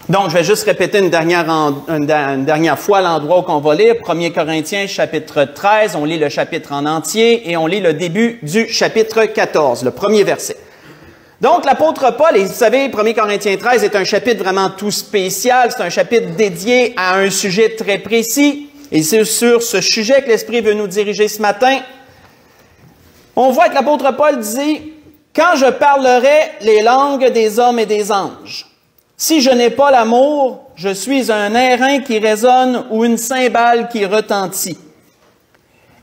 Donc, je vais juste répéter une dernière fois l'endroit où on va lire. 1 Corinthiens, chapitre 13. On lit le chapitre en entier et on lit le début du chapitre 14, le premier verset. Donc, l'apôtre Paul, et vous savez, 1 Corinthiens 13 est un chapitre vraiment tout spécial. C'est un chapitre dédié à un sujet très précis. Et c'est sur ce sujet que l'Esprit veut nous diriger ce matin. On voit que l'apôtre Paul dit « Quand je parlerai les langues des hommes et des anges, si je n'ai pas l'amour, je suis un airain qui résonne ou une cymbale qui retentit.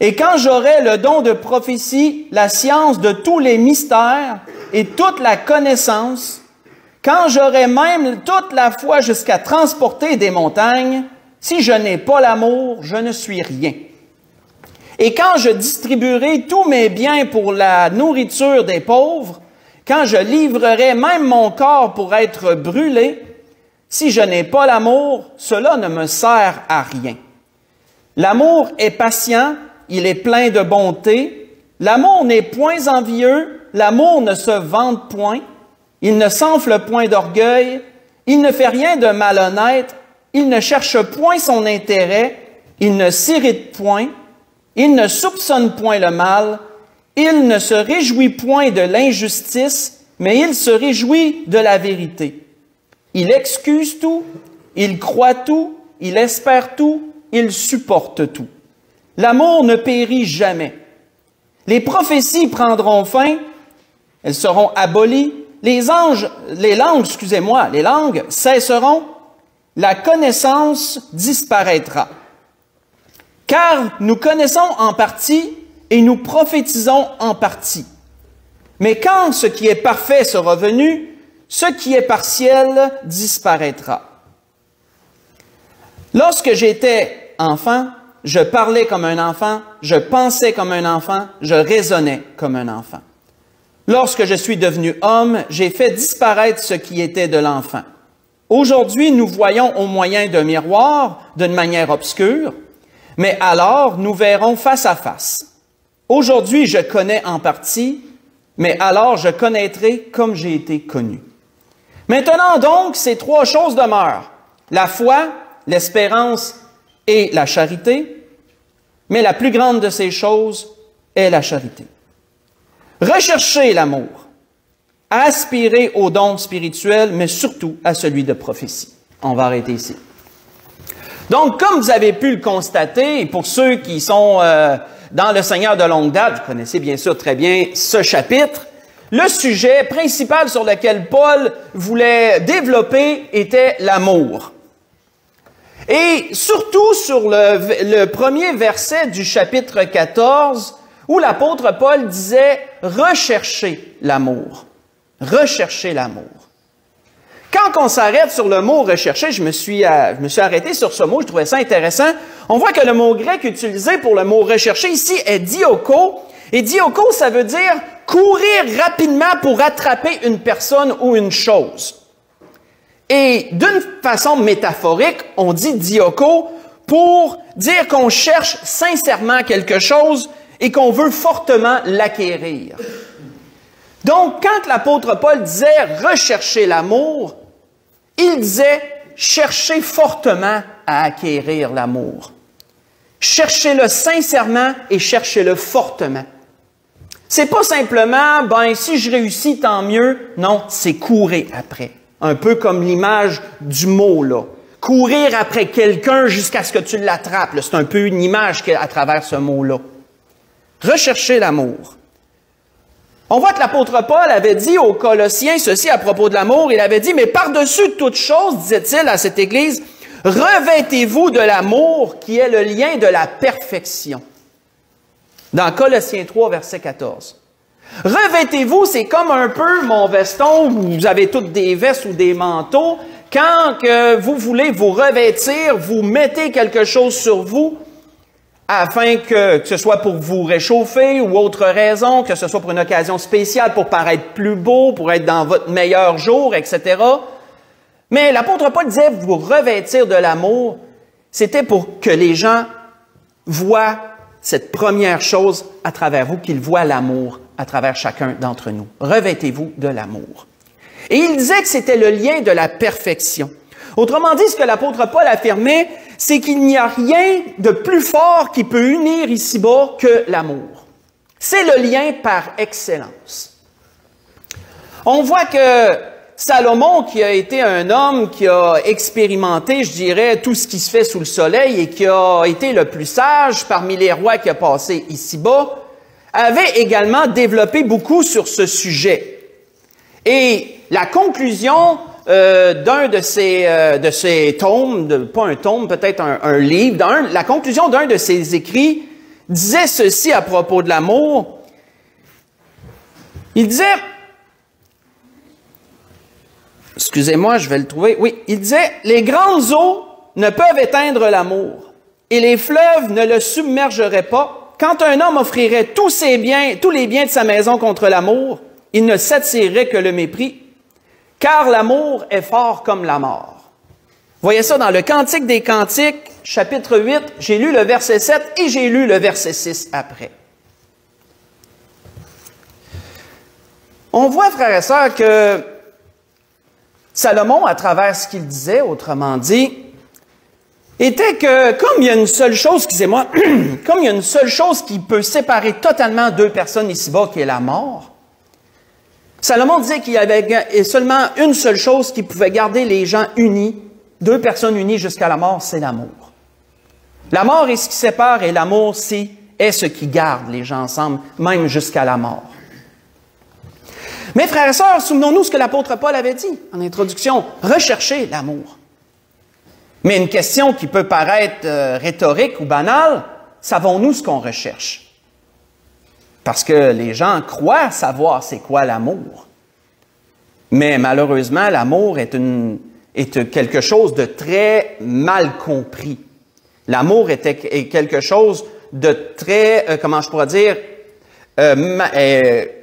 Et quand j'aurai le don de prophétie, la science de tous les mystères et toute la connaissance, quand j'aurai même toute la foi jusqu'à transporter des montagnes, si je n'ai pas l'amour, je ne suis rien. Et quand je distribuerai tous mes biens pour la nourriture des pauvres, quand je livrerai même mon corps pour être brûlé, si je n'ai pas l'amour, cela ne me sert à rien. L'amour est patient, il est plein de bonté. L'amour n'est point envieux, l'amour ne se vante point, il ne s'enfle point d'orgueil, il ne fait rien de malhonnête, il ne cherche point son intérêt, il ne s'irrite point, il ne soupçonne point le mal, il ne se réjouit point de l'injustice, mais il se réjouit de la vérité. Il excuse tout, il croit tout, il espère tout, il supporte tout. L'amour ne périt jamais. Les prophéties prendront fin, elles seront abolies, les langues cesseront, la connaissance disparaîtra. Car nous connaissons en partie et nous prophétisons en partie. Mais quand ce qui est parfait sera venu, ce qui est partiel disparaîtra. Lorsque j'étais enfant, je parlais comme un enfant, je pensais comme un enfant, je raisonnais comme un enfant. Lorsque je suis devenu homme, j'ai fait disparaître ce qui était de l'enfant. Aujourd'hui, nous voyons au moyen d'un miroir, d'une manière obscure, mais alors nous verrons face à face. Aujourd'hui, je connais en partie, mais alors je connaîtrai comme j'ai été connu. Maintenant donc, ces trois choses demeurent: la foi, l'espérance et la charité, mais la plus grande de ces choses est la charité. Recherchez l'amour, aspirez aux dons spirituels, mais surtout à celui de prophétie. On va arrêter ici. Donc, comme vous avez pu le constater, et pour ceux qui sont dans le Seigneur de longue date, vous connaissez bien sûr très bien ce chapitre, le sujet principal sur lequel Paul voulait développer était l'amour. Et surtout sur le premier verset du chapitre 14, où l'apôtre Paul disait « Recherchez l'amour. Recherchez l'amour. » Quand on s'arrête sur le mot « rechercher », je me suis arrêté sur ce mot, je trouvais ça intéressant. On voit que le mot grec utilisé pour le mot « rechercher » ici est « dioko ». Et « dioko », ça veut dire courir rapidement pour attraper une personne ou une chose. Et d'une façon métaphorique, on dit « dioko » pour dire qu'on cherche sincèrement quelque chose et qu'on veut fortement l'acquérir. Donc, quand l'apôtre Paul disait « rechercher l'amour », il disait « cherchez fortement à acquérir l'amour. Cherchez-le sincèrement et cherchez-le fortement. » C'est pas simplement « ben, si je réussis, tant mieux ». Non, c'est courir après. Un peu comme l'image du mot, là. Courir après quelqu'un jusqu'à ce que tu l'attrapes. C'est un peu une image à travers ce mot-là. Recherchez l'amour. On voit que l'apôtre Paul avait dit aux Colossiens ceci à propos de l'amour. Il avait dit, mais par-dessus toute chose, disait-il à cette Église, revêtez-vous de l'amour qui est le lien de la perfection. Dans Colossiens 3, verset 14. Revêtez-vous, c'est comme un peu mon veston, où vous avez toutes des vestes ou des manteaux. Quand vous voulez vous revêtir, vous mettez quelque chose sur vous, afin que ce soit pour vous réchauffer ou autre raison, que ce soit pour une occasion spéciale, pour paraître plus beau, pour être dans votre meilleur jour, etc. Mais l'apôtre Paul disait vous revêtir de l'amour, c'était pour que les gens voient cette première chose à travers vous, qu'ils voient l'amour à travers chacun d'entre nous. Revêtez-vous de l'amour. Et il disait que c'était le lien de la perfection. Autrement dit, ce que l'apôtre Paul affirmait, c'est qu'il n'y a rien de plus fort qui peut unir ici-bas que l'amour. C'est le lien par excellence. On voit que Salomon, qui a été un homme qui a expérimenté, je dirais, tout ce qui se fait sous le soleil et qui a été le plus sage parmi les rois qui a passé ici-bas, avait également développé beaucoup sur ce sujet. Et la conclusion d'un de ces tomes, pas un tome, peut-être un livre, la conclusion d'un de ses écrits disait ceci à propos de l'amour. Il disait, excusez-moi, je vais le trouver, oui, il disait, « Les grandes eaux ne peuvent éteindre l'amour, et les fleuves ne le submergeraient pas. Quand un homme offrirait tous les biens de sa maison contre l'amour, il ne s'attirerait que le mépris, car l'amour est fort comme la mort. » Voyez ça dans le Cantique des Cantiques, chapitre 8, j'ai lu le verset 7 et j'ai lu le verset 6 après. On voit, frères et sœurs, que Salomon, à travers ce qu'il disait, autrement dit, était que, comme il y a une seule chose, excusez-moi, comme il y a une seule chose qui peut séparer totalement deux personnes ici-bas, qui est la mort, Salomon disait qu'il y avait seulement une seule chose qui pouvait garder les gens unis, deux personnes unies jusqu'à la mort, c'est l'amour. La mort est ce qui sépare et l'amour est ce qui garde les gens ensemble, même jusqu'à la mort. Mais frères et sœurs, souvenons-nous ce que l'apôtre Paul avait dit en introduction, recherchez l'amour. Mais une question qui peut paraître rhétorique ou banale, savons-nous ce qu'on recherche? Parce que les gens croient savoir c'est quoi l'amour. Mais malheureusement, l'amour est quelque chose de très mal compris. L'amour est quelque chose de très, comment je pourrais dire,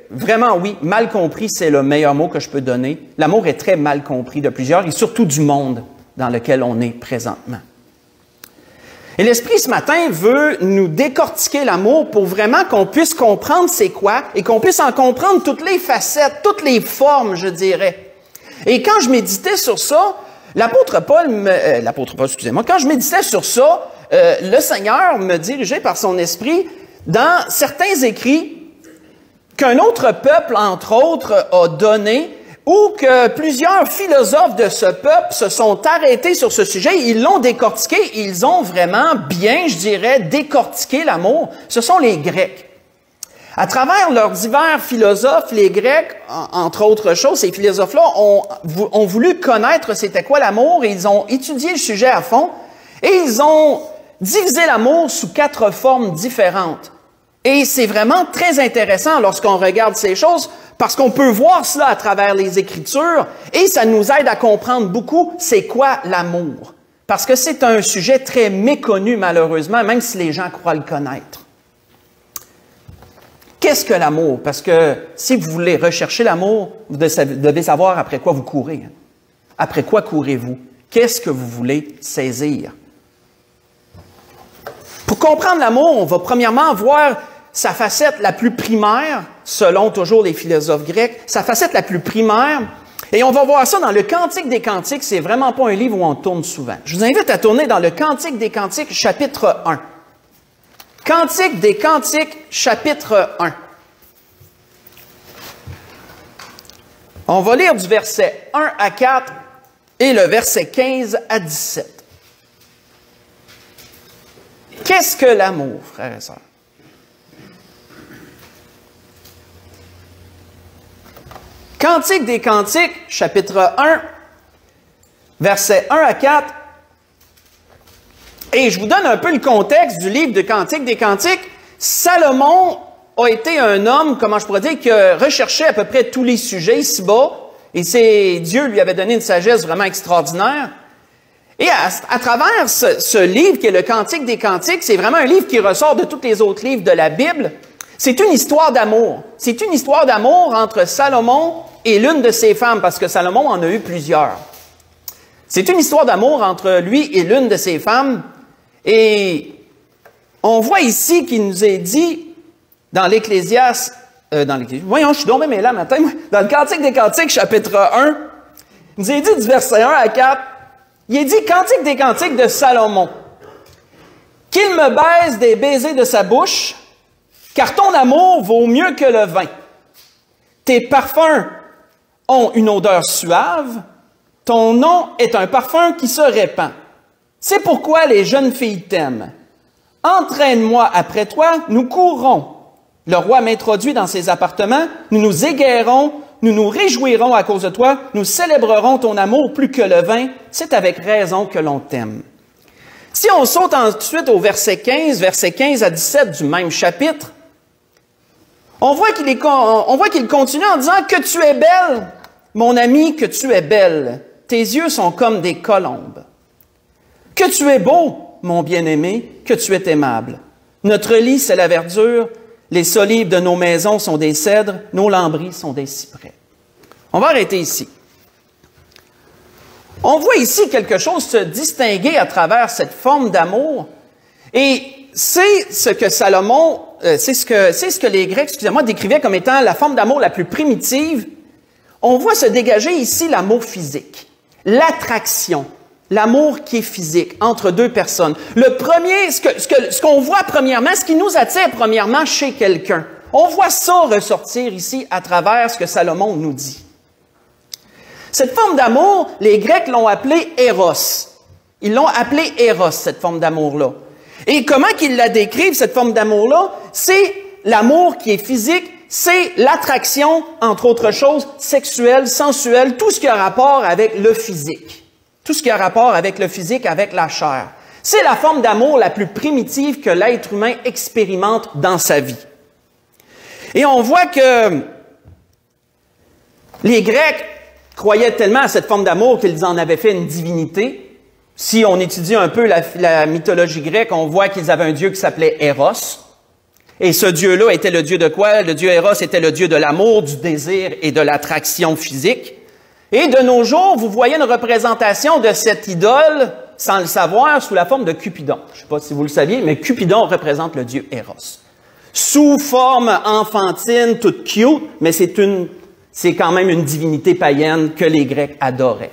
vraiment oui, mal compris, c'est le meilleur mot que je peux donner. L'amour est très mal compris de plusieurs et surtout du monde dans lequel on est présentement. Et l'Esprit, ce matin, veut nous décortiquer l'amour pour vraiment qu'on puisse comprendre c'est quoi et qu'on puisse en comprendre toutes les facettes, toutes les formes, je dirais. Et quand je méditais sur ça, quand je méditais sur ça, le Seigneur me dirigeait par son Esprit dans certains écrits qu'un autre peuple, entre autres, a donné, ou que plusieurs philosophes de ce peuple se sont arrêtés sur ce sujet, ils l'ont décortiqué, ils ont vraiment bien, je dirais, décortiqué l'amour. Ce sont les Grecs. À travers leurs divers philosophes, les Grecs, entre autres choses, ces philosophes-là ont voulu connaître c'était quoi l'amour et ils ont étudié le sujet à fond et ils ont divisé l'amour sous 4 formes différentes. Et c'est vraiment très intéressant lorsqu'on regarde ces choses parce qu'on peut voir cela à travers les Écritures et ça nous aide à comprendre beaucoup c'est quoi l'amour. Parce que c'est un sujet très méconnu malheureusement, même si les gens croient le connaître. Qu'est-ce que l'amour? Parce que si vous voulez rechercher l'amour, vous devez savoir après quoi vous courez. Après quoi courez-vous? Qu'est-ce que vous voulez saisir? Pour comprendre l'amour, on va premièrement voir sa facette la plus primaire, selon toujours les philosophes grecs, sa facette la plus primaire, et on va voir ça dans le Cantique des Cantiques, c'est vraiment pas un livre où on tourne souvent. Je vous invite à tourner dans le Cantique des Cantiques, chapitre 1. Cantique des Cantiques, chapitre 1. On va lire du verset 1 à 4 et le verset 15 à 17. Qu'est-ce que l'amour, frères et sœurs? Cantique des Cantiques, chapitre 1, versets 1 à 4. Et je vous donne un peu le contexte du livre de Cantique des Cantiques. Salomon a été un homme, comment je pourrais dire, qui a recherché à peu près tous les sujets ici-bas. Et Dieu lui avait donné une sagesse vraiment extraordinaire. Et à travers ce livre qui est le Cantique des Cantiques, c'est vraiment un livre qui ressort de tous les autres livres de la Bible. C'est une histoire d'amour. C'est une histoire d'amour entre Salomon et l'une de ses femmes, parce que Salomon en a eu plusieurs. C'est une histoire d'amour entre lui et l'une de ses femmes. Et on voit ici qu'il nous est dit dans l'Ecclésiaste, voyons, je suis tombé mais là matin, dans le Cantique des Cantiques, chapitre 1, il nous est dit du verset 1 à 4, Il est dit, Cantique des Cantiques de Salomon, qu'il me baise des baisers de sa bouche, car ton amour vaut mieux que le vin. Tes parfums ont une odeur suave, ton nom est un parfum qui se répand. C'est pourquoi les jeunes filles t'aiment. Entraîne-moi après toi, nous courrons. Le roi m'introduit dans ses appartements, nous nous égaierons, nous nous réjouirons à cause de toi, nous célébrerons ton amour plus que le vin, c'est avec raison que l'on t'aime. Si on saute ensuite au verset 15 à 17 du même chapitre, on voit qu'il continue en disant « Que tu es belle, mon ami, que tu es belle, tes yeux sont comme des colombes. Que tu es beau, mon bien-aimé, que tu es aimable. Notre lit, c'est la verdure, les solives de nos maisons sont des cèdres, nos lambris sont des cyprès. » On va arrêter ici. On voit ici quelque chose se distinguer à travers cette forme d'amour. Et c'est ce que Salomon, c'est ce que les Grecs, excusez-moi, décrivaient comme étant la forme d'amour la plus primitive. On voit se dégager ici l'amour physique, l'attraction, l'amour qui est physique entre deux personnes. Le premier, ce qu'on voit premièrement, ce qui nous attire premièrement chez quelqu'un. On voit ça ressortir ici à travers ce que Salomon nous dit. Cette forme d'amour, les Grecs l'ont appelée Eros. Ils l'ont appelée Eros, cette forme d'amour-là. Et comment qu'ils la décrivent, cette forme d'amour-là? C'est l'amour qui est physique, c'est l'attraction, entre autres choses, sexuelle, sensuelle, tout ce qui a rapport avec le physique. Tout ce qui a rapport avec le physique, avec la chair. C'est la forme d'amour la plus primitive que l'être humain expérimente dans sa vie. Et on voit que les Grecs croyaient tellement à cette forme d'amour qu'ils en avaient fait une divinité. Si on étudie un peu la mythologie grecque, on voit qu'ils avaient un dieu qui s'appelait Eros. Et ce dieu-là était le dieu de quoi? Le dieu Eros était le dieu de l'amour, du désir et de l'attraction physique. Et de nos jours, vous voyez une représentation de cette idole, sans le savoir, sous la forme de Cupidon. Je ne sais pas si vous le saviez, mais Cupidon représente le dieu Eros. Sous forme enfantine, toute cute, mais c'est quand même une divinité païenne que les Grecs adoraient.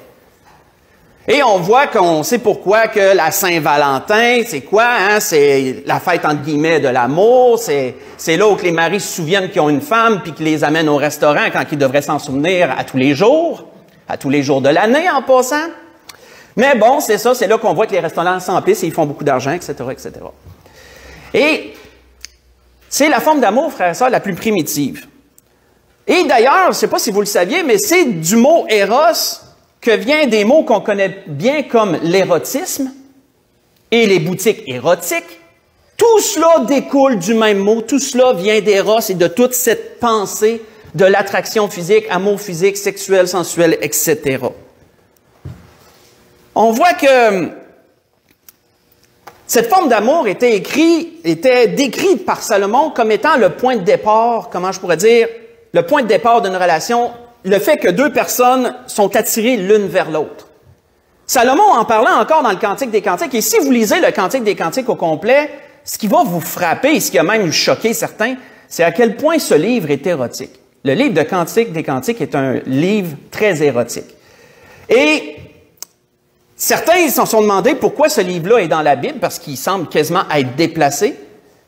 Et on voit qu'on sait pourquoi que la Saint-Valentin, c'est quoi? Hein? C'est la fête, entre guillemets, de l'amour. C'est là où que les maris se souviennent qu'ils ont une femme puis qu'ils les amènent au restaurant quand ils devraient s'en souvenir à tous les jours de l'année en passant. Mais bon, c'est ça, c'est là qu'on voit que les restaurants s'emplissent et ils font beaucoup d'argent, etc., etc. Et c'est la forme d'amour, frère et sœurs, la plus primitive. Et d'ailleurs, je ne sais pas si vous le saviez, mais c'est du mot « éros » que vient des mots qu'on connaît bien comme l'érotisme et les boutiques érotiques. Tout cela découle du même mot, tout cela vient d'éros et de toute cette pensée de l'attraction physique, amour physique, sexuel, sensuel, etc. On voit que cette forme d'amour était décrite par Salomon comme étant le point de départ, comment je pourrais dire, le point de départ d'une relation, le fait que deux personnes sont attirées l'une vers l'autre. Salomon en parlant encore dans le Cantique des Cantiques, et si vous lisez le Cantique des Cantiques au complet, ce qui va vous frapper, et ce qui a même choqué certains, c'est à quel point ce livre est érotique. Le livre de Cantique des Cantiques est un livre très érotique. Et certains se sont demandé pourquoi ce livre-là est dans la Bible, parce qu'il semble quasiment être déplacé.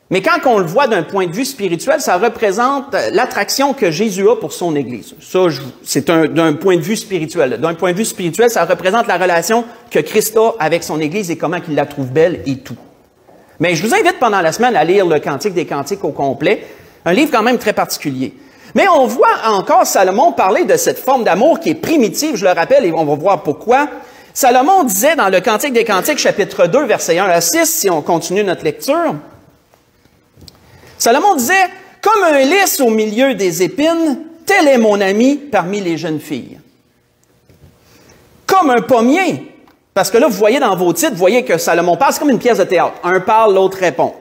Mais quand on le voit d'un point de vue spirituel, ça représente l'attraction que Jésus a pour son Église. Ça, c'est d'un point de vue spirituel. D'un point de vue spirituel, ça représente la relation que Christ a avec son Église et comment il la trouve belle et tout. Mais je vous invite pendant la semaine à lire le Cantique des Cantiques au complet. Un livre quand même très particulier. Mais on voit encore Salomon parler de cette forme d'amour qui est primitive, je le rappelle, et on va voir pourquoi. Salomon disait dans le Cantique des Cantiques, chapitre 2, versets 1 à 6, si on continue notre lecture, Salomon disait, « Comme un lys au milieu des épines, tel est mon ami parmi les jeunes filles. » Comme un pommier, parce que là, vous voyez dans vos titres, vous voyez que Salomon parle, c'est comme une pièce de théâtre. Un parle, l'autre répond.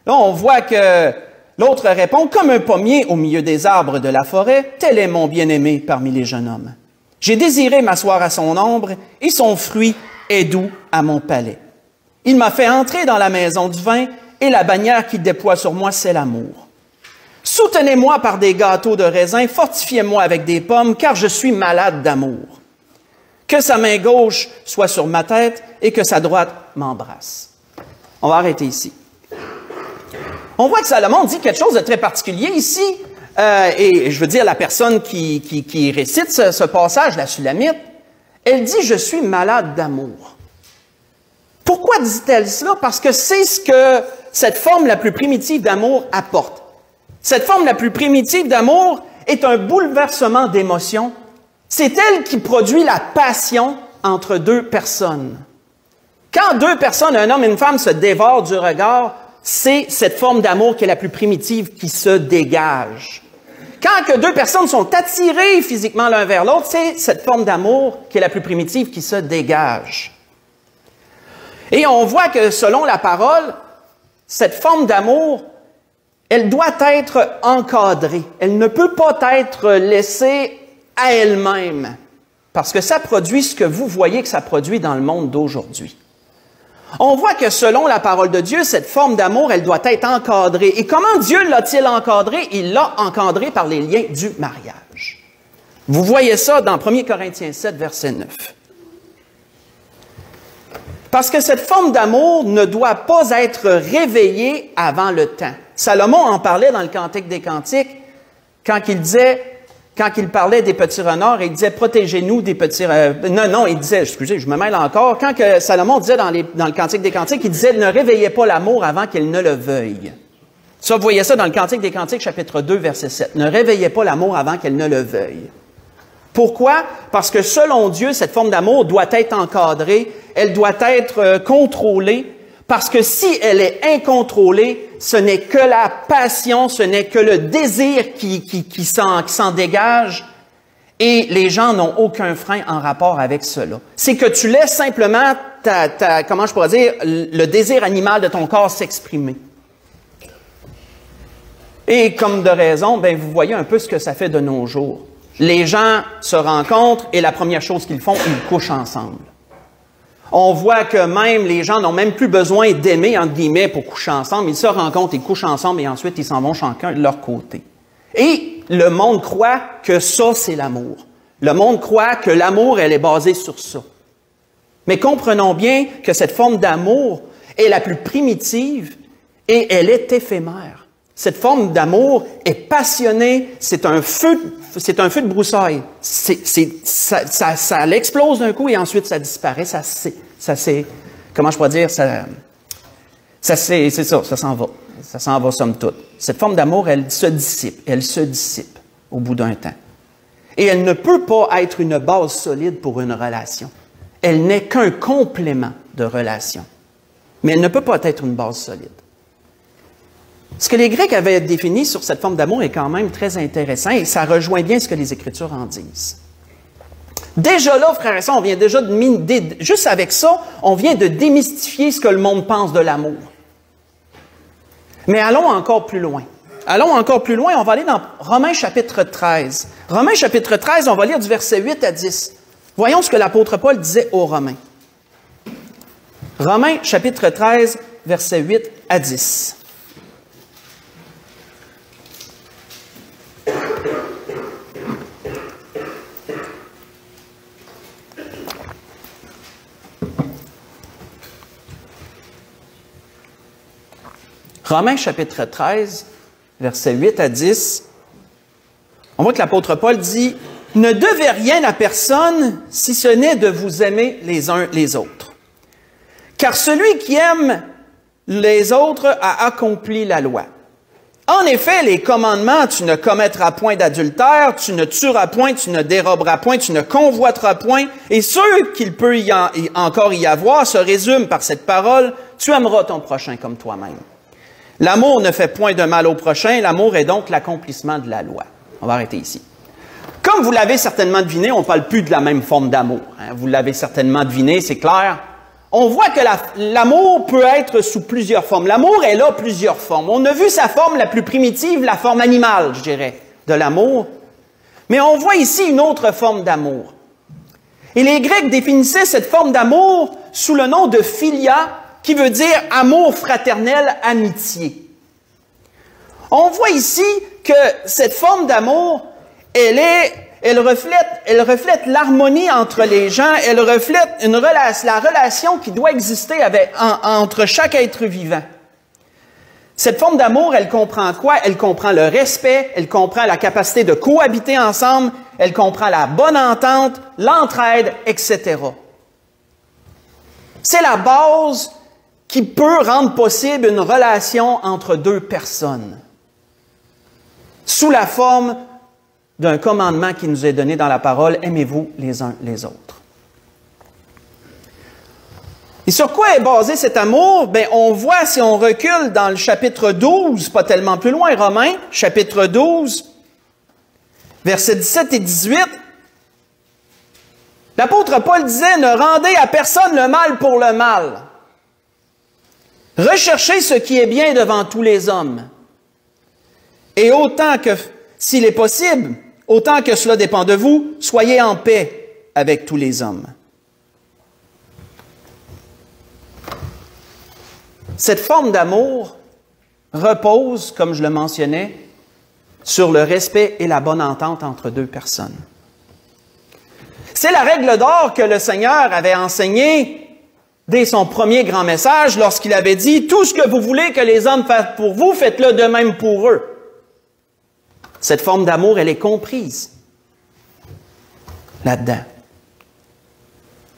Là, on voit que l'autre répond, « Comme un pommier au milieu des arbres de la forêt, tel est mon bien-aimé parmi les jeunes hommes. J'ai désiré m'asseoir à son ombre, et son fruit est doux à mon palais. Il m'a fait entrer dans la maison du vin, et la bannière qu'il déploie sur moi, c'est l'amour. Soutenez-moi par des gâteaux de raisin, fortifiez-moi avec des pommes, car je suis malade d'amour. que sa main gauche soit sur ma tête et que sa droite m'embrasse. On va arrêter ici. On voit que Salomon dit quelque chose de très particulier ici, et je veux dire la personne qui récite ce passage, la Sulamite, elle dit « Je suis malade d'amour ». Pourquoi dit-elle cela? Parce que c'est ce que cette forme la plus primitive d'amour apporte. Cette forme la plus primitive d'amour est un bouleversement d'émotions. C'est elle qui produit la passion entre deux personnes. Quand deux personnes, un homme et une femme, se dévorent du regard, c'est cette forme d'amour qui est la plus primitive qui se dégage. Quand que deux personnes sont attirées physiquement l'un vers l'autre, c'est cette forme d'amour qui est la plus primitive qui se dégage. Et on voit que selon la parole, cette forme d'amour, elle doit être encadrée. Elle ne peut pas être laissée à elle-même, parce que ça produit ce que vous voyez que ça produit dans le monde d'aujourd'hui. On voit que selon la parole de Dieu, cette forme d'amour, elle doit être encadrée. Et comment Dieu l'a-t-il encadrée? Il l'a encadrée par les liens du mariage. Vous voyez ça dans 1 Corinthiens 7, verset 9. Parce que cette forme d'amour ne doit pas être réveillée avant le temps. Salomon en parlait dans le Cantique des Cantiques quand il parlait des petits renards, il disait « Protégez-nous des petits... » Non, il disait, excusez, je me mêle encore, quand que Salomon disait dans le Cantique des Cantiques, il disait « Ne réveillez pas l'amour avant qu'il ne le veuille. » Ça, vous voyez ça dans le Cantique des Cantiques, chapitre 2, verset 7. « Ne réveillez pas l'amour avant qu'elle ne le veuille. » Pourquoi? Parce que selon Dieu, cette forme d'amour doit être encadrée, elle doit être contrôlée, parce que si elle est incontrôlée, ce n'est que la passion, ce n'est que le désir qui s'en dégage, et les gens n'ont aucun frein en rapport avec cela. C'est que tu laisses simplement comment je pourrais dire, le désir animal de ton corps s'exprimer. Et comme de raison, ben vous voyez un peu ce que ça fait de nos jours. Les gens se rencontrent et la première chose qu'ils font, ils couchent ensemble. On voit que même les gens n'ont même plus besoin d'aimer, entre guillemets, pour coucher ensemble. Ils se rencontrent, ils couchent ensemble et ensuite ils s'en vont chacun de leur côté. Et le monde croit que ça, c'est l'amour. Le monde croit que l'amour, elle est basée sur ça. Mais comprenons bien que cette forme d'amour est la plus primitive et elle est éphémère. Cette forme d'amour est passionnée, c'est un feu de broussailles. Ça l'explose d'un coup et ensuite ça disparaît, comment je pourrais dire, c'est ça, ça s'en va. Ça s'en va somme toute. Cette forme d'amour, elle se dissipe au bout d'un temps. Et elle ne peut pas être une base solide pour une relation. Elle n'est qu'un complément de relation. Mais elle ne peut pas être une base solide. Ce que les Grecs avaient défini sur cette forme d'amour est quand même très intéressant et ça rejoint bien ce que les Écritures en disent. Déjà là, frères et sœurs, on vient déjà juste avec ça, on vient de démystifier ce que le monde pense de l'amour. Mais allons encore plus loin. Allons encore plus loin, on va aller dans Romains chapitre 13. Romains chapitre 13, on va lire du verset 8 à 10. Voyons ce que l'apôtre Paul disait aux Romains. Romains chapitre 13, verset 8 à 10. Romains chapitre 13, versets 8 à 10, on voit que l'apôtre Paul dit « Ne devez rien à personne si ce n'est de vous aimer les uns les autres. Car celui qui aime les autres a accompli la loi. En effet, les commandements, tu ne commettras point d'adultère, tu ne tueras point, tu ne déroberas point, tu ne convoiteras point, et ceux qu'il peut encore y avoir se résument par cette parole, tu aimeras ton prochain comme toi-même. L'amour ne fait point de mal au prochain, l'amour est donc l'accomplissement de la loi. » On va arrêter ici. Comme vous l'avez certainement deviné, on ne parle plus de la même forme d'amour. Vous l'avez certainement deviné, c'est clair. On voit que l'amour peut être sous plusieurs formes. L'amour est là plusieurs formes. On a vu sa forme la plus primitive, la forme animale, je dirais, de l'amour. Mais on voit ici une autre forme d'amour. Et les Grecs définissaient cette forme d'amour sous le nom de philia, qui veut dire amour fraternel, amitié. On voit ici que cette forme d'amour, elle est elle reflète l'harmonie entre les gens, elle reflète la relation qui doit exister entre chaque être vivant. Cette forme d'amour, elle comprend quoi? Elle comprend le respect, elle comprend la capacité de cohabiter ensemble, elle comprend la bonne entente, l'entraide, etc. C'est la base qui peut rendre possible une relation entre deux personnes, sous la forme d'un commandement qui nous est donné dans la parole, aimez-vous les uns les autres. Et sur quoi est basé cet amour? Bien, on voit, si on recule dans le chapitre 12, pas tellement plus loin, Romains, chapitre 12, versets 17 et 18, l'apôtre Paul disait, « Ne rendez à personne le mal pour le mal. Recherchez ce qui est bien devant tous les hommes. Et autant que, s'il est possible, autant que cela dépend de vous, soyez en paix avec tous les hommes. » Cette forme d'amour repose, comme je le mentionnais, sur le respect et la bonne entente entre deux personnes. C'est la règle d'or que le Seigneur avait enseignée dès son premier grand message lorsqu'il avait dit « Tout ce que vous voulez que les hommes fassent pour vous, faites-le de même pour eux. » Cette forme d'amour, elle est comprise là-dedans.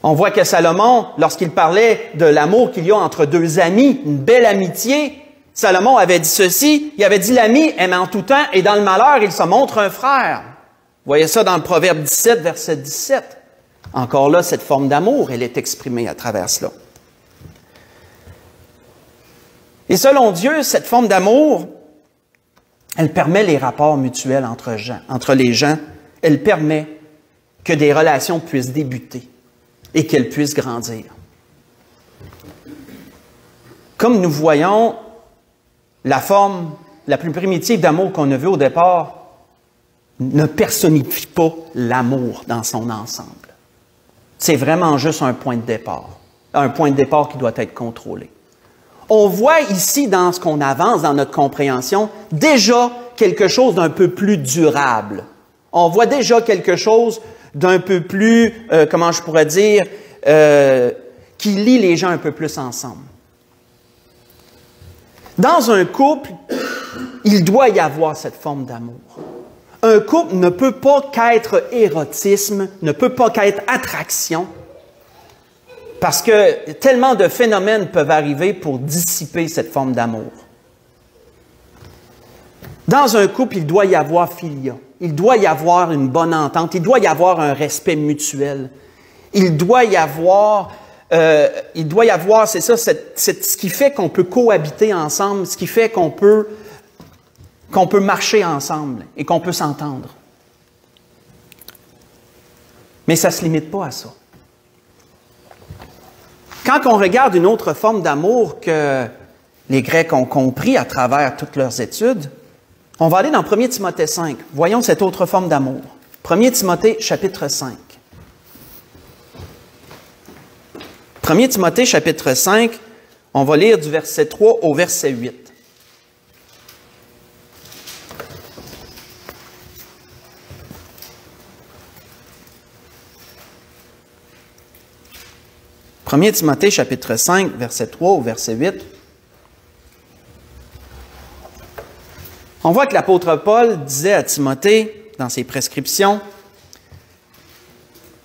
On voit que Salomon, lorsqu'il parlait de l'amour qu'il y a entre deux amis, une belle amitié, Salomon avait dit ceci, il avait dit « L'ami aime en tout temps et dans le malheur, il se montre un frère. » Vous voyez ça dans le Proverbe 17, verset 17. Encore là, cette forme d'amour, elle est exprimée à travers cela. Et selon Dieu, cette forme d'amour, elle permet les rapports mutuels entre les gens. Elle permet que des relations puissent débuter et qu'elles puissent grandir. Comme nous voyons, la forme la plus primitive d'amour qu'on a vue au départ ne personnifie pas l'amour dans son ensemble. C'est vraiment juste un point de départ qui doit être contrôlé. On voit ici, dans ce qu'on avance, dans notre compréhension, déjà quelque chose d'un peu plus durable. On voit déjà quelque chose d'un peu plus, comment je pourrais dire, qui lie les gens un peu plus ensemble. Dans un couple, il doit y avoir cette forme d'amour. Un couple ne peut pas qu'être érotisme, ne peut pas qu'être attraction, parce que tellement de phénomènes peuvent arriver pour dissiper cette forme d'amour. Dans un couple, il doit y avoir philia. Il doit y avoir une bonne entente. Il doit y avoir un respect mutuel. Il doit y avoir, c'est ça, ce qui fait qu'on peut cohabiter ensemble, ce qui fait qu'on peut marcher ensemble et qu'on peut s'entendre. Mais ça ne se limite pas à ça. Quand on regarde une autre forme d'amour que les Grecs ont compris à travers toutes leurs études, on va aller dans 1 Timothée 5. Voyons cette autre forme d'amour. 1 Timothée, chapitre 5. 1 Timothée, chapitre 5, on va lire du verset 3 au verset 8. « 1 Timothée, chapitre 5, verset 3 au verset 8. On voit que l'apôtre Paul disait à Timothée, dans ses prescriptions,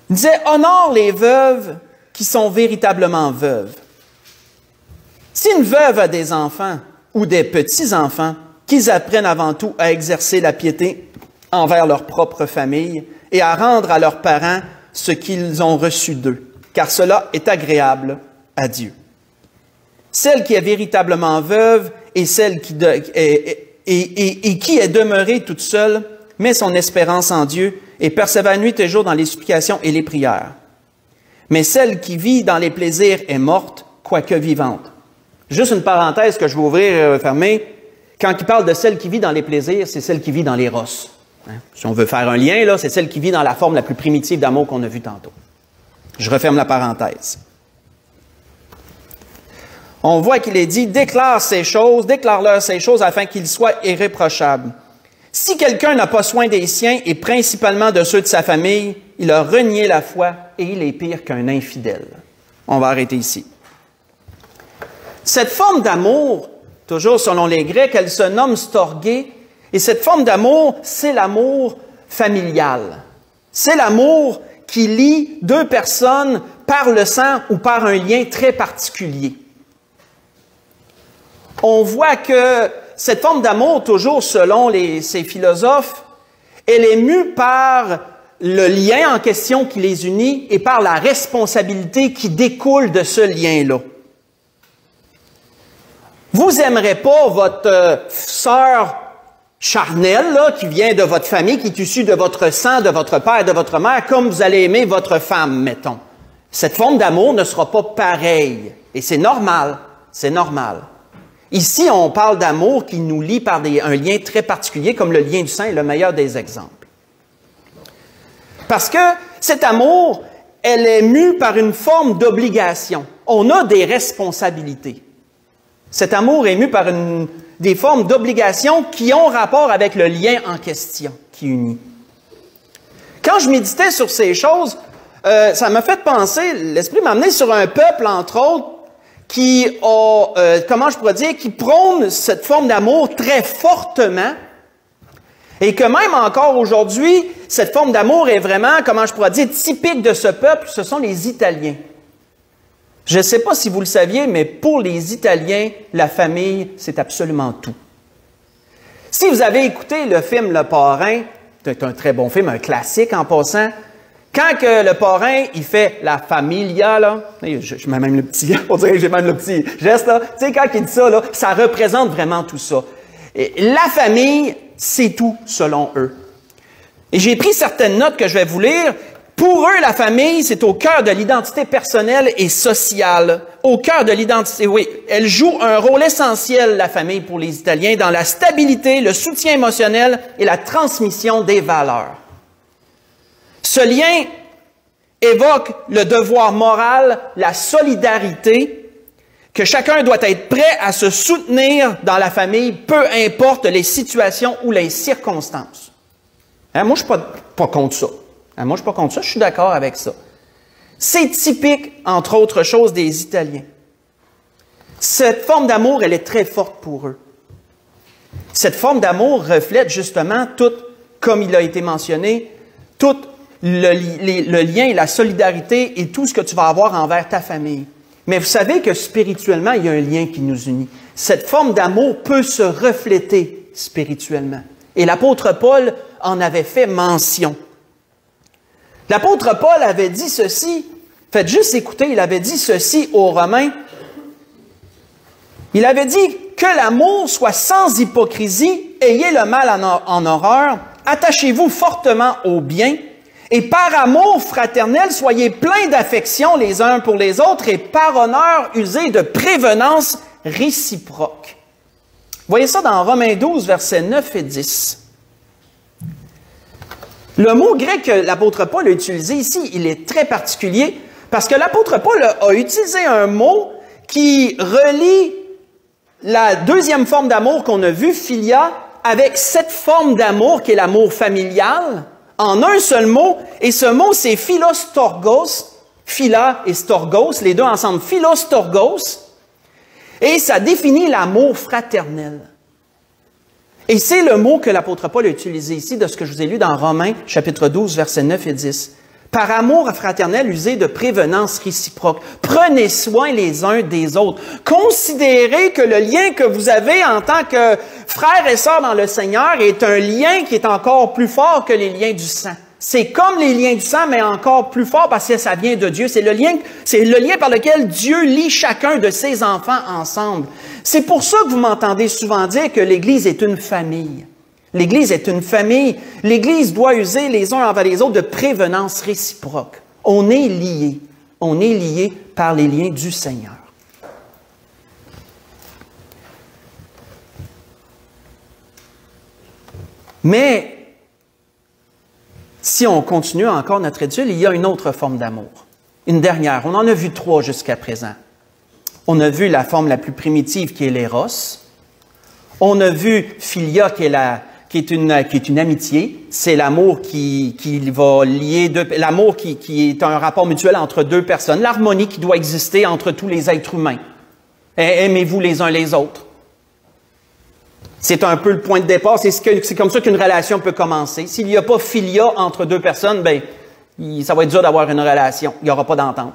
il disait « Honore les veuves qui sont véritablement veuves. Si une veuve a des enfants ou des petits-enfants, qu'ils apprennent avant tout à exercer la piété envers leur propre famille et à rendre à leurs parents ce qu'ils ont reçu d'eux, car cela est agréable à Dieu. Celle qui est véritablement veuve et celle qui est demeurée toute seule, met son espérance en Dieu et persévère nuit et jour dans les supplications et les prières. Mais celle qui vit dans les plaisirs est morte, quoique vivante. » Juste une parenthèse que je vais ouvrir et refermer. Quand il parle de celle qui vit dans les plaisirs, c'est celle qui vit dans l'éros. Si on veut faire un lien, là, c'est celle qui vit dans la forme la plus primitive d'amour qu'on a vue tantôt. Je referme la parenthèse. On voit qu'il est dit « Déclare-leur ces choses afin qu'ils soient irréprochables. Si quelqu'un n'a pas soin des siens, et principalement de ceux de sa famille, il a renié la foi et il est pire qu'un infidèle. On va arrêter ici. Cette forme d'amour, toujours selon les Grecs, elle se nomme storgé, et cette forme d'amour, c'est l'amour familial. C'est l'amour qui lie deux personnes par le sang ou par un lien très particulier. On voit que cette forme d'amour, toujours selon ces philosophes, elle est mue par le lien en question qui les unit et par la responsabilité qui découle de ce lien-là. Vous n'aimerez pas votre sœur charnelle, là, qui vient de votre famille, qui est issue de votre sang, de votre père, de votre mère, comme vous allez aimer votre femme, mettons. Cette forme d'amour ne sera pas pareille. Et c'est normal. C'est normal. Ici, on parle d'amour qui nous lie par un lien très particulier, comme le lien du sang est le meilleur des exemples. Parce que cet amour, elle est mue par une forme d'obligation. On a des responsabilités. Cet amour est mu par des formes d'obligation qui ont rapport avec le lien en question, qui unit. Quand je méditais sur ces choses, ça m'a fait penser, l'Esprit m'a amené sur un peuple, entre autres, qui qui prône cette forme d'amour très fortement, et que même encore aujourd'hui, cette forme d'amour est vraiment, typique de ce peuple, ce sont les Italiens. Je ne sais pas si vous le saviez, mais pour les Italiens, la famille, c'est absolument tout. Si vous avez écouté le film Le Parrain, c'est un très bon film, un classique en passant, quand que le parrain, il fait la familia, là, je mets même le petit, on dirait que j'ai même le petit geste, là, tu sais, quand il dit ça, là, ça représente vraiment tout ça. Et la famille, c'est tout, selon eux. Et j'ai pris certaines notes que je vais vous lire. Pour eux, la famille, c'est au cœur de l'identité personnelle et sociale. Au cœur de l'identité, oui. Elle joue un rôle essentiel, la famille, pour les Italiens, dans la stabilité, le soutien émotionnel et la transmission des valeurs. Ce lien évoque le devoir moral, la solidarité, que chacun doit être prêt à se soutenir dans la famille, peu importe les situations ou les circonstances. Moi, je ne suis pas contre ça. Moi, je ne suis pas contre ça, je suis d'accord avec ça. C'est typique, entre autres choses, des Italiens. Cette forme d'amour, elle est très forte pour eux. Cette forme d'amour reflète justement tout, comme il a été mentionné, tout le lien et la solidarité et tout ce que tu vas avoir envers ta famille. Mais vous savez que spirituellement, il y a un lien qui nous unit. Cette forme d'amour peut se refléter spirituellement. Et l'apôtre Paul en avait fait mention. L'apôtre Paul avait dit ceci, faites juste écouter, il avait dit ceci aux Romains. Il avait dit que l'amour soit sans hypocrisie, ayez le mal en horreur, attachez-vous fortement au bien, et par amour fraternel, soyez pleins d'affection les uns pour les autres, et par honneur, usez de prévenance réciproque. Voyez ça dans Romains 12, versets 9 et 10. Le mot grec que l'apôtre Paul a utilisé ici, il est très particulier parce que l'apôtre Paul a utilisé un mot qui relie la deuxième forme d'amour qu'on a vue, philia, avec cette forme d'amour qui est l'amour familial, en un seul mot, et ce mot c'est philostorgos, phila et storgos, les deux ensemble, philostorgos, et ça définit l'amour fraternel. Et c'est le mot que l'apôtre Paul a utilisé ici, de ce que je vous ai lu dans Romains, chapitre 12, versets 9 et 10. Par amour fraternel, usez de prévenance réciproque. Prenez soin les uns des autres. Considérez que le lien que vous avez en tant que frères et sœurs dans le Seigneur est un lien qui est encore plus fort que les liens du sang. C'est comme les liens du sang, mais encore plus fort parce que ça vient de Dieu. C'est le lien par lequel Dieu lie chacun de ses enfants ensemble. C'est pour ça que vous m'entendez souvent dire que l'Église est une famille. L'Église est une famille. L'Église doit user les uns envers les autres de prévenance réciproque. On est liés. On est liés par les liens du Seigneur. Mais si on continue encore notre étude, il y a une autre forme d'amour. Une dernière. On en a vu 3 jusqu'à présent. On a vu la forme la plus primitive qui est l'éros. On a vu philia qui est qui est une amitié. C'est l'amour qui va lier l'amour qui est un rapport mutuel entre deux personnes, l'harmonie qui doit exister entre tous les êtres humains. Aimez-vous les uns les autres. C'est un peu le point de départ. C'est comme ça qu'une relation peut commencer. S'il n'y a pas philia entre deux personnes, ben, ça va être dur d'avoir une relation. Il n'y aura pas d'entente.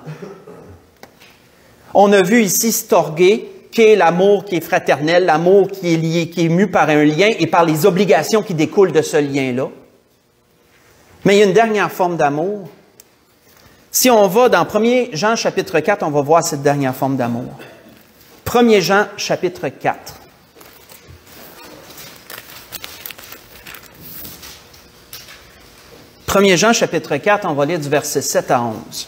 On a vu ici storgé, qui est l'amour qui est fraternel, l'amour qui est lié, qui est mu par un lien et par les obligations qui découlent de ce lien-là. Mais il y a une dernière forme d'amour. Si on va dans 1 Jean chapitre 4, on va voir cette dernière forme d'amour. 1 Jean chapitre 4. « 1 Jean, chapitre 4, on va lire du verset 7 à 11.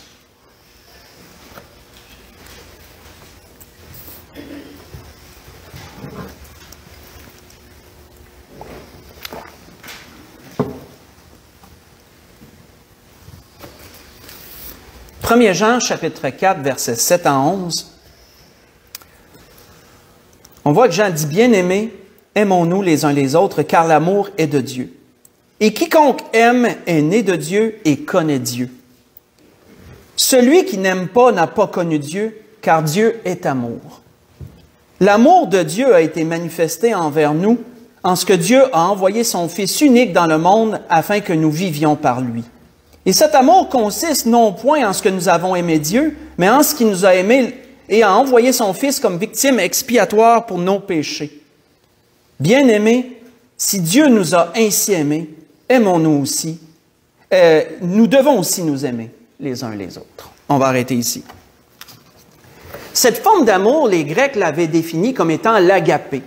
« 1 Jean, chapitre 4, verset 7 à 11. On voit que Jean dit, « Bien-aimés, aimons-nous les uns les autres, car l'amour est de Dieu. Et quiconque aime est né de Dieu et connaît Dieu. Celui qui n'aime pas n'a pas connu Dieu, car Dieu est amour. L'amour de Dieu a été manifesté envers nous, en ce que Dieu a envoyé son Fils unique dans le monde afin que nous vivions par lui. Et cet amour consiste non point en ce que nous avons aimé Dieu, mais en ce qu'il nous a aimés et a envoyé son Fils comme victime expiatoire pour nos péchés. Bien-aimés, si Dieu nous a ainsi aimés, aimons-nous aussi. Nous devons aussi nous aimer les uns les autres. » On va arrêter ici. Cette forme d'amour, les Grecs l'avaient définie comme étant l'agapé.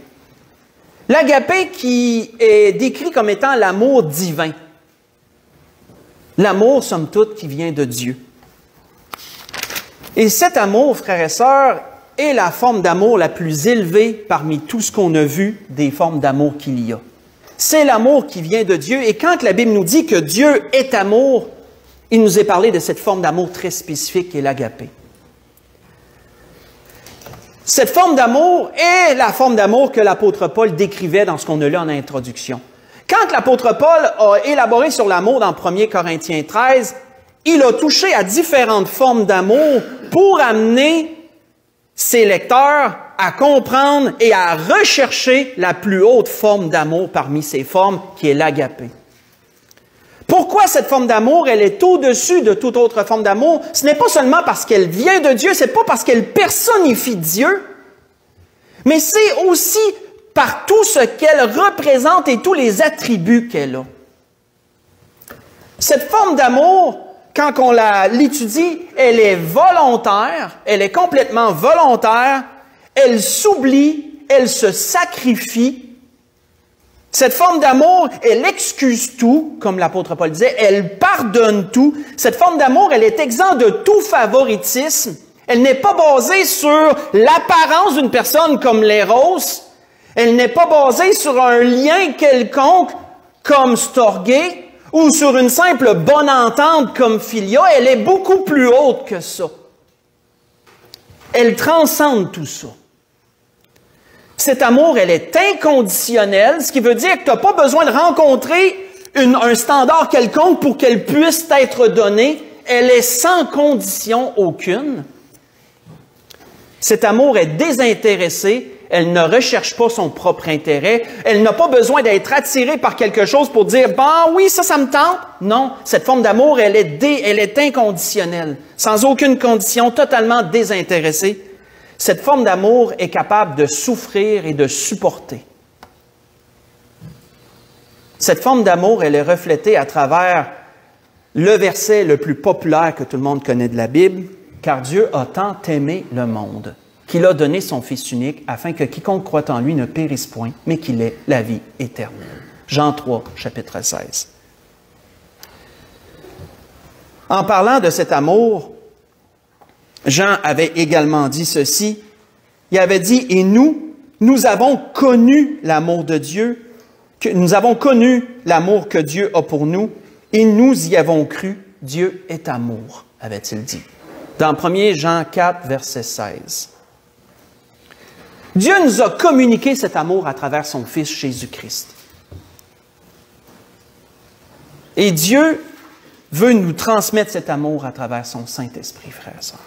L'agapé qui est décrit comme étant l'amour divin. L'amour, somme toute, qui vient de Dieu. Et cet amour, frères et sœurs, est la forme d'amour la plus élevée parmi tout ce qu'on a vu des formes d'amour qu'il y a. C'est l'amour qui vient de Dieu. Et quand la Bible nous dit que Dieu est amour, il nous est parlé de cette forme d'amour très spécifique qui est l'agapé. Cette forme d'amour est la forme d'amour que l'apôtre Paul décrivait dans ce qu'on a lu en introduction. Quand l'apôtre Paul a élaboré sur l'amour dans 1 Corinthiens 13, il a touché à différentes formes d'amour pour amener ses lecteurs à comprendre et à rechercher la plus haute forme d'amour parmi ces formes, qui est l'agapé. Pourquoi cette forme d'amour, elle est au-dessus de toute autre forme d'amour? Ce n'est pas seulement parce qu'elle vient de Dieu, c'est pas parce qu'elle personnifie Dieu, mais c'est aussi par tout ce qu'elle représente et tous les attributs qu'elle a. Cette forme d'amour, quand on l'étudie, elle est volontaire, elle est complètement volontaire, elle s'oublie, elle se sacrifie. Cette forme d'amour, elle excuse tout, comme l'apôtre Paul disait, elle pardonne tout. Cette forme d'amour, elle est exempte de tout favoritisme. Elle n'est pas basée sur l'apparence d'une personne comme l'éros. Elle n'est pas basée sur un lien quelconque comme storgé ou sur une simple bonne entente comme philia. Elle est beaucoup plus haute que ça. Elle transcende tout ça. Cet amour, elle est inconditionnelle, ce qui veut dire que tu n'as pas besoin de rencontrer un standard quelconque pour qu'elle puisse t'être donnée. Elle est sans condition aucune. Cet amour est désintéressé. Elle ne recherche pas son propre intérêt. Elle n'a pas besoin d'être attirée par quelque chose pour dire « Bon, oui, ça me tente. » Non, cette forme d'amour, elle est inconditionnelle, sans aucune condition, totalement désintéressée. Cette forme d'amour est capable de souffrir et de supporter. Cette forme d'amour, elle est reflétée à travers le verset le plus populaire que tout le monde connaît de la Bible, « Car Dieu a tant aimé le monde, qu'il a donné son Fils unique, afin que quiconque croit en lui ne périsse point, mais qu'il ait la vie éternelle. » Jean 3, chapitre 16. En parlant de cet amour, Jean avait également dit ceci. Il avait dit, « Et nous avons connu l'amour de Dieu, nous avons connu l'amour que Dieu a pour nous, et nous y avons cru. Dieu est amour, avait-il dit. » Dans 1 Jean 4, verset 16. Dieu nous a communiqué cet amour à travers son Fils Jésus-Christ. Et Dieu veut nous transmettre cet amour à travers son Saint-Esprit, frères et sœurs.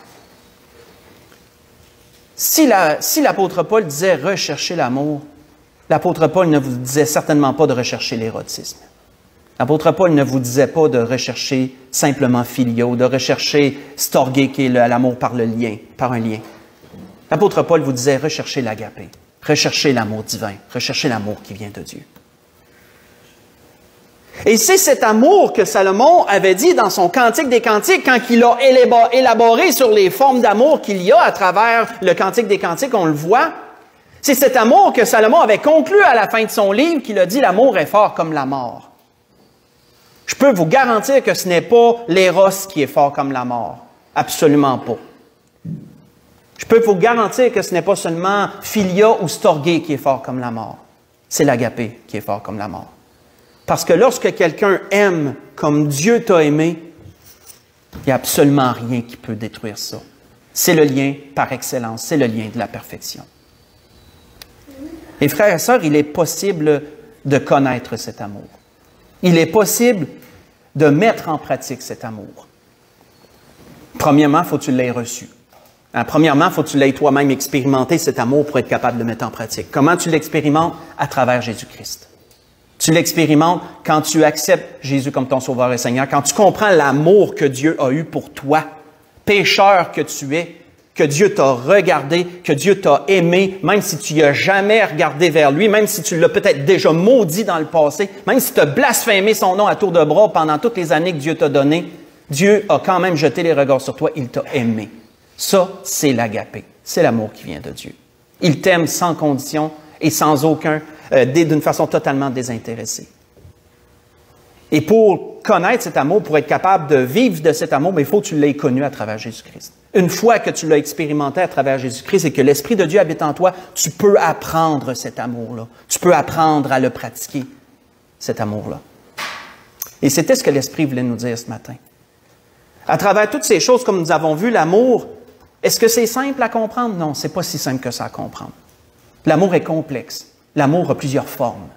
Si l'apôtre Paul disait « rechercher l'amour », l'apôtre Paul ne vous disait certainement pas de rechercher l'érotisme. L'apôtre Paul ne vous disait pas de rechercher simplement filio, de rechercher storgé, qui est l'amour par le lien, par un lien. L'apôtre Paul vous disait rechercher l'agapé, rechercher l'amour divin, rechercher l'amour qui vient de Dieu. Et c'est cet amour que Salomon avait dit dans son Cantique des Cantiques, quand il a élaboré sur les formes d'amour qu'il y a à travers le Cantique des Cantiques, on le voit. C'est cet amour que Salomon avait conclu à la fin de son livre, qu'il a dit « L'amour est fort comme la mort ». Je peux vous garantir que ce n'est pas l'éros qui est fort comme la mort. Absolument pas. Je peux vous garantir que ce n'est pas seulement philia ou storgé qui est fort comme la mort. C'est l'agapé qui est fort comme la mort. Parce que lorsque quelqu'un aime comme Dieu t'a aimé, il n'y a absolument rien qui peut détruire ça. C'est le lien par excellence, c'est le lien de la perfection. Et frères et sœurs, il est possible de connaître cet amour. Il est possible de mettre en pratique cet amour. Premièrement, il faut que tu l'aies reçu. Premièrement, il faut que tu l'aies toi-même expérimenté, cet amour, pour être capable de le mettre en pratique. Comment tu l'expérimentes? À travers Jésus-Christ. Tu l'expérimentes quand tu acceptes Jésus comme ton Sauveur et Seigneur, quand tu comprends l'amour que Dieu a eu pour toi, pécheur que tu es, que Dieu t'a regardé, que Dieu t'a aimé, même si tu n'as jamais regardé vers lui, même si tu l'as peut-être déjà maudit dans le passé, même si tu as blasphémé son nom à tour de bras pendant toutes les années que Dieu t'a données, Dieu a quand même jeté les regards sur toi, il t'a aimé. Ça, c'est l'agapé, c'est l'amour qui vient de Dieu. Il t'aime sans condition et sans aucun, d'une façon totalement désintéressée. Et pour connaître cet amour, pour être capable de vivre de cet amour, il faut que tu l'aies connu à travers Jésus-Christ. Une fois que tu l'as expérimenté à travers Jésus-Christ et que l'Esprit de Dieu habite en toi, tu peux apprendre cet amour-là. Tu peux apprendre à le pratiquer, cet amour-là. Et c'était ce que l'Esprit voulait nous dire ce matin. À travers toutes ces choses, comme nous avons vu, l'amour, est-ce que c'est simple à comprendre? Non, c'est pas si simple que ça à comprendre. L'amour est complexe. L'amour a plusieurs formes.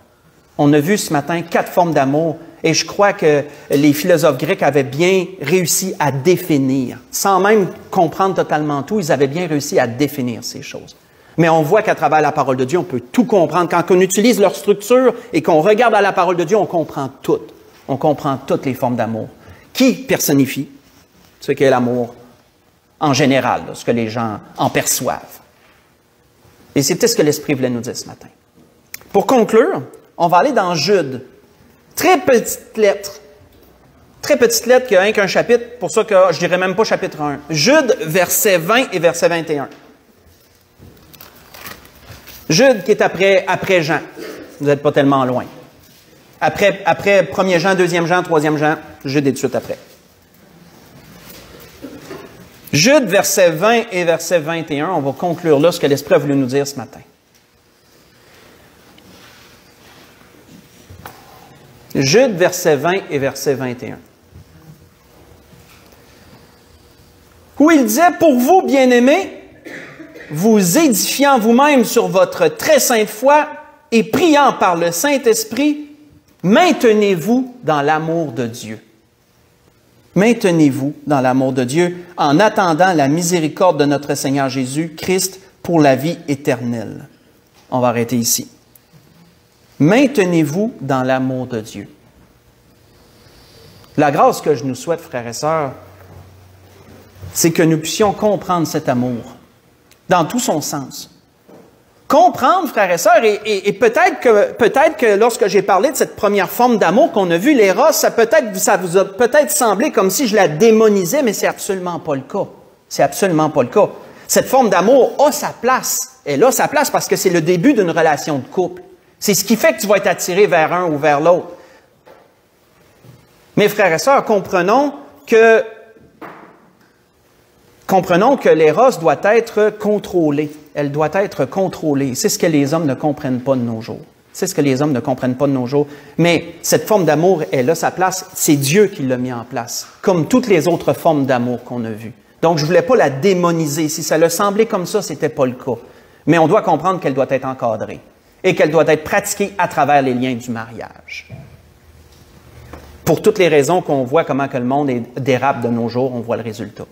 On a vu ce matin 4 formes d'amour et je crois que les philosophes grecs avaient bien réussi à définir. Sans même comprendre totalement tout, ils avaient bien réussi à définir ces choses. Mais on voit qu'à travers la parole de Dieu, on peut tout comprendre. Quand on utilise leur structure et qu'on regarde à la parole de Dieu, on comprend tout. On comprend toutes les formes d'amour. Qui personnifie ce qu'est l'amour en général, là, ce que les gens en perçoivent. Et c'était ce que l'Esprit voulait nous dire ce matin. Pour conclure, on va aller dans Jude. Très petite lettre. Très petite lettre qui a rien qu'un chapitre, pour ça que je dirais même pas chapitre 1. Jude, verset 20 et verset 21. Jude qui est après Jean. Vous n'êtes pas tellement loin. Après 1er Jean, 2e Jean, 3e Jean, Jude est tout de suite après. Jude, verset 20 et verset 21, on va conclure là ce que l'Esprit a voulu nous dire ce matin. Jude, verset 20 et verset 21. Où il disait, « Pour vous, bien-aimés, vous édifiant vous-même sur votre très sainte foi et priant par le Saint-Esprit, maintenez-vous dans l'amour de Dieu. » Maintenez-vous dans l'amour de Dieu en attendant la miséricorde de notre Seigneur Jésus-Christ pour la vie éternelle. On va arrêter ici. Maintenez-vous dans l'amour de Dieu. La grâce que je nous souhaite, frères et sœurs, c'est que nous puissions comprendre cet amour dans tout son sens. Comprendre, frères et sœurs, et peut-être que lorsque j'ai parlé de cette première forme d'amour qu'on a vue, l'éros, ça vous a peut-être semblé comme si je la démonisais, mais c'est absolument pas le cas. C'est absolument pas le cas. Cette forme d'amour a sa place. Elle a sa place parce que c'est le début d'une relation de couple. C'est ce qui fait que tu vas être attiré vers un ou vers l'autre. Mes frères et sœurs, comprenons que l'éros doit être contrôlée. Elle doit être contrôlée. C'est ce que les hommes ne comprennent pas de nos jours. C'est ce que les hommes ne comprennent pas de nos jours. Mais cette forme d'amour, elle a sa place. C'est Dieu qui l'a mis en place, comme toutes les autres formes d'amour qu'on a vues. Donc, je ne voulais pas la démoniser. Si ça le semblait comme ça, ce n'était pas le cas. Mais on doit comprendre qu'elle doit être encadrée et qu'elle doit être pratiquée à travers les liens du mariage. Pour toutes les raisons qu'on voit comment que le monde dérape de nos jours, on voit le résultat.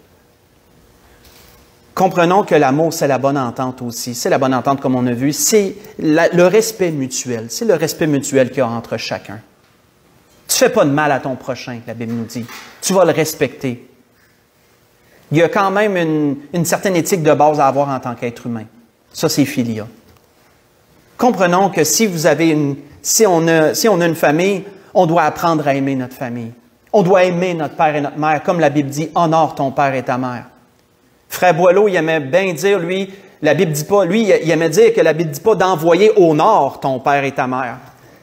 Comprenons que l'amour, c'est la bonne entente aussi. C'est la bonne entente, comme on a vu. C'est le respect mutuel. C'est le respect mutuel qu'il y a entre chacun. Tu ne fais pas de mal à ton prochain, la Bible nous dit. Tu vas le respecter. Il y a quand même une certaine éthique de base à avoir en tant qu'être humain. Ça, c'est philia. Comprenons que si on a une famille, on doit apprendre à aimer notre famille. On doit aimer notre père et notre mère. Comme la Bible dit, honore ton père et ta mère. Frère Boileau, il aimait bien dire, lui, la Bible dit pas, lui, il aimait dire que la Bible dit pas d'envoyer au nord ton père et ta mère.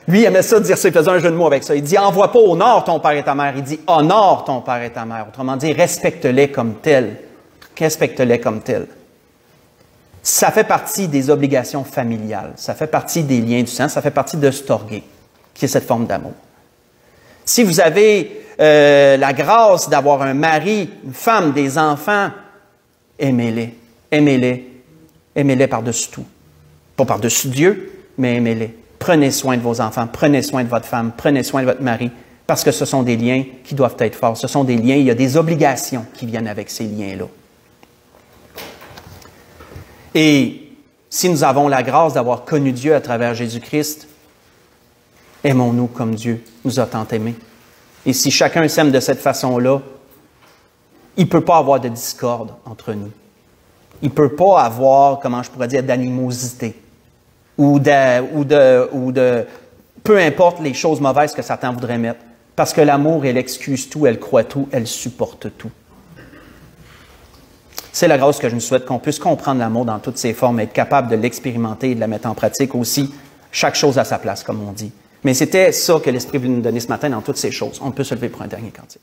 Lui, il aimait ça dire ça, il faisait un jeu de mots avec ça. Il dit, envoie pas au nord ton père et ta mère. Il dit, honore ton père et ta mère. Autrement dit, respecte-les comme tels. Respecte-les comme tels. Ça fait partie des obligations familiales. Ça fait partie des liens du sang. Ça fait partie de storgé, qui est cette forme d'amour. Si vous avez la grâce d'avoir un mari, une femme, des enfants, aimez-les, aimez-les, aimez-les par-dessus tout. Pas par-dessus Dieu, mais aimez-les. Prenez soin de vos enfants, prenez soin de votre femme, prenez soin de votre mari, parce que ce sont des liens qui doivent être forts. Ce sont des liens, il y a des obligations qui viennent avec ces liens-là. Et si nous avons la grâce d'avoir connu Dieu à travers Jésus-Christ, aimons-nous comme Dieu nous a tant aimés. Et si chacun s'aime de cette façon-là, il ne peut pas avoir de discorde entre nous. Il ne peut pas avoir, comment je pourrais dire, d'animosité ou de peu importe les choses mauvaises que Satan voudrait mettre. Parce que l'amour, elle excuse tout, elle croit tout, elle supporte tout. C'est la grâce que je nous souhaite, qu'on puisse comprendre l'amour dans toutes ses formes, être capable de l'expérimenter et de la mettre en pratique aussi, chaque chose à sa place, comme on dit. Mais c'était ça que l'Esprit voulait nous donner ce matin dans toutes ces choses. On peut se lever pour un dernier cantique.